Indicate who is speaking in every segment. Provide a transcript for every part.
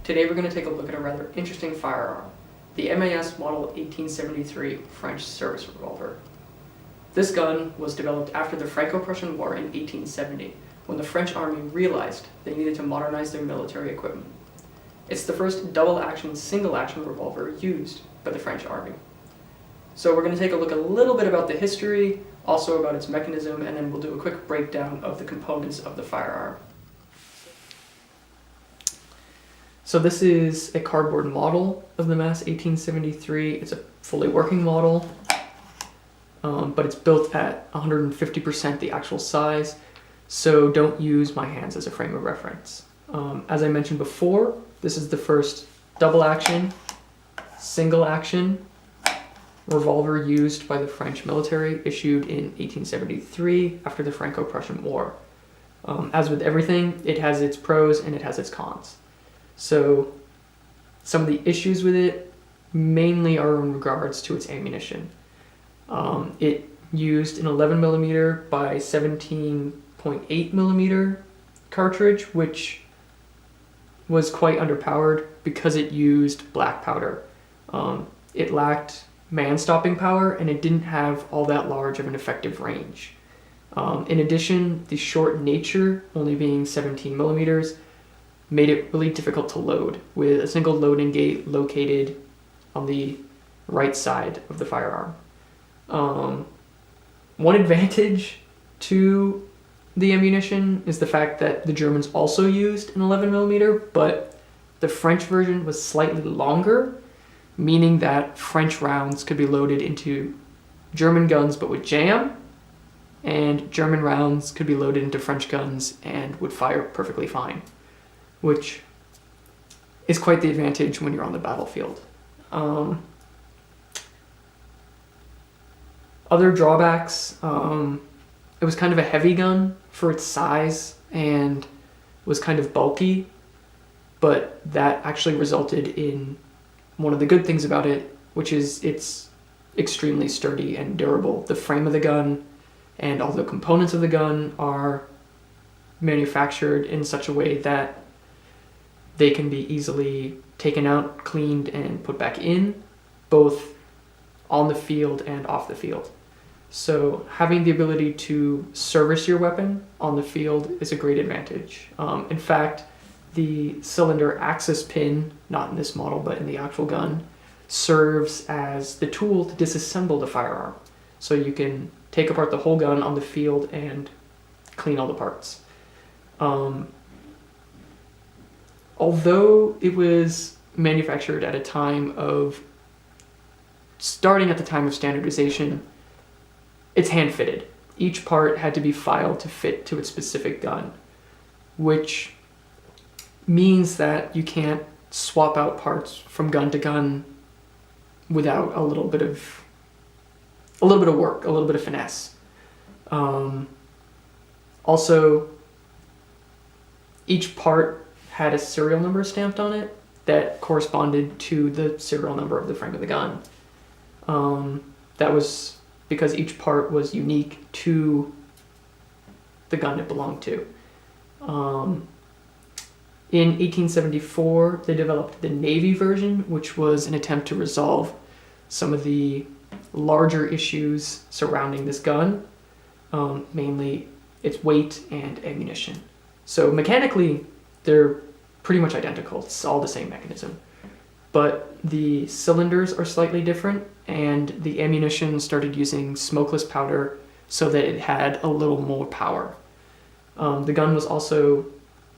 Speaker 1: Today we're going to take a look at a rather interesting firearm, the MAS Model 1873 French service revolver. This gun was developed after the Franco-Prussian War in 1870, when the French army realized they needed to modernize their military equipment. It's the first double-action, single-action revolver used by the French army. So we're going to take a look a little bit about the history, also about its mechanism, and then we'll do a quick breakdown of the components of the firearm. So this is a cardboard model of the MAS 1873. It's a fully working model, but it's built at 150% the actual size, so don't use my hands as a frame of reference. As I mentioned before, this is the first double action, single action revolver used by the French military, issued in 1873 after the Franco-Prussian War. As with everything, it has its pros and it has its cons. So some of the issues with it mainly are in regards to its ammunition. It used an 11mm by 17.8mm cartridge, which was quite underpowered because it used black powder. It lacked man-stopping power, and it didn't have all that large of an effective range. In addition, the short nature, only being 17mm, made it really difficult to load, with a single loading gate located on the right side of the firearm. One advantage to the ammunition is the fact that the Germans also used an 11mm, but the French version was slightly longer, meaning that French rounds could be loaded into German guns but would jam, and German rounds could be loaded into French guns and would fire perfectly fine, which is quite the advantage when you're on the battlefield. Other drawbacks, it was kind of a heavy gun for its size and was kind of bulky, but that actually resulted in one of the good things about it, which is it's extremely sturdy and durable. The frame of the gun and all the components of the gun are manufactured in such a way that they can be easily taken out, cleaned, and put back in, both on the field and off the field. So having the ability to service your weapon on the field is a great advantage. In fact, the cylinder access pin, not in this model but in the actual gun, serves as the tool to disassemble the firearm. So you can take apart the whole gun on the field and clean all the parts. Although it was manufactured at a time of, starting at the time of standardization, it's hand-fitted. Each part had to be filed to fit to its specific gun, which means that you can't swap out parts from gun to gun without a little bit of work, a little bit of finesse. Also, each part had a serial number stamped on it that corresponded to the serial number of the frame of the gun. That was because each part was unique to the gun it belonged to. In 1874, they developed the Navy version, which was an attempt to resolve some of the larger issues surrounding this gun, mainly its weight and ammunition. So mechanically, they're pretty much identical. It's all the same mechanism. But the cylinders are slightly different, and the ammunition started using smokeless powder so that it had a little more power. The gun was also,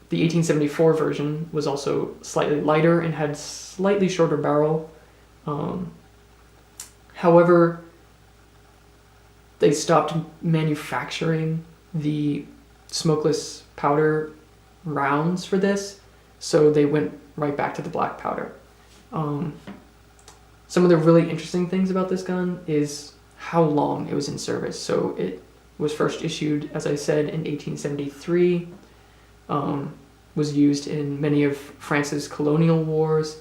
Speaker 1: the 1874 version was also slightly lighter and had slightly shorter barrel. However, they stopped manufacturing the smokeless powder rounds for this, so they went right back to the black powder. Some of the really interesting things about this gun is how long it was in service. So it was first issued, as I said, in 1873, was used in many of France's colonial wars,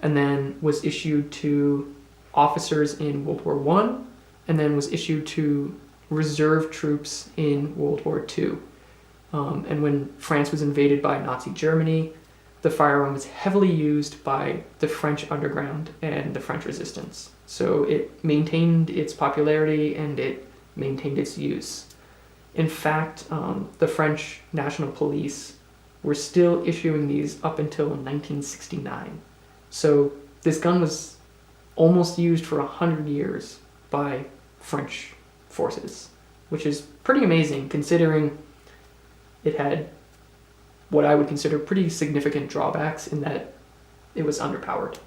Speaker 1: and then was issued to officers in World War I, and then was issued to reserve troops in World War II. And when France was invaded by Nazi Germany, the firearm was heavily used by the French underground and the French resistance. So it maintained its popularity and it maintained its use. In fact, the French National Police were still issuing these up until 1969. So this gun was almost used for 100 years by French forces, which is pretty amazing considering it had what I would consider pretty significant drawbacks in that it was underpowered.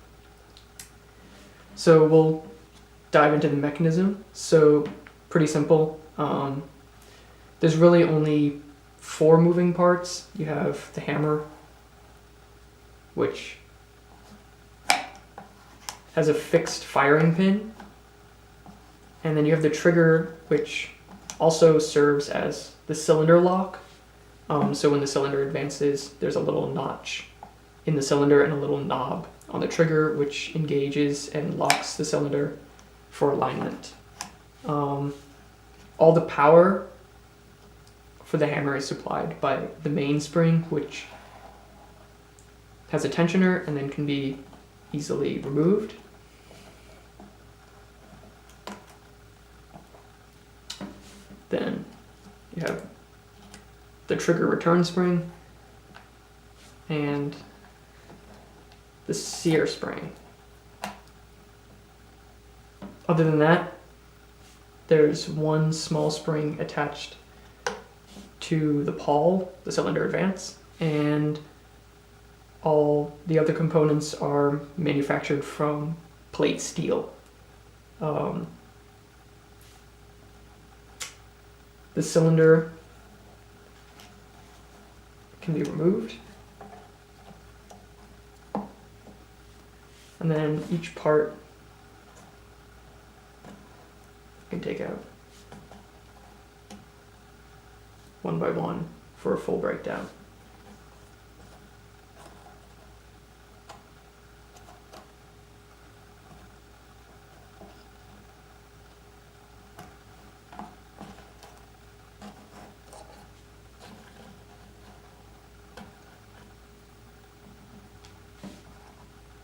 Speaker 1: So we'll dive into the mechanism. So pretty simple. There's really only 4 moving parts. You have the hammer, which has a fixed firing pin. And then you have the trigger, which also serves as the cylinder lock. So when the cylinder advances, there's a little notch in the cylinder and a little knob on the trigger, which engages and locks the cylinder for alignment. All the power for the hammer is supplied by the mainspring, which has a tensioner and then can be easily removed. Then you have the trigger return spring and the sear spring. Other than that, there's one small spring attached to the pawl, the cylinder advance, and all the other components are manufactured from plate steel. The cylinder can be removed, and then each part you can take out one by one for a full breakdown.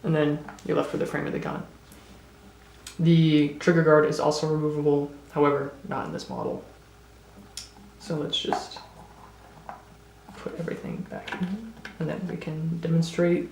Speaker 1: And then you're left with the frame of the gun. The trigger guard is also removable, however, not in this model. So let's just put everything back in, and then we can demonstrate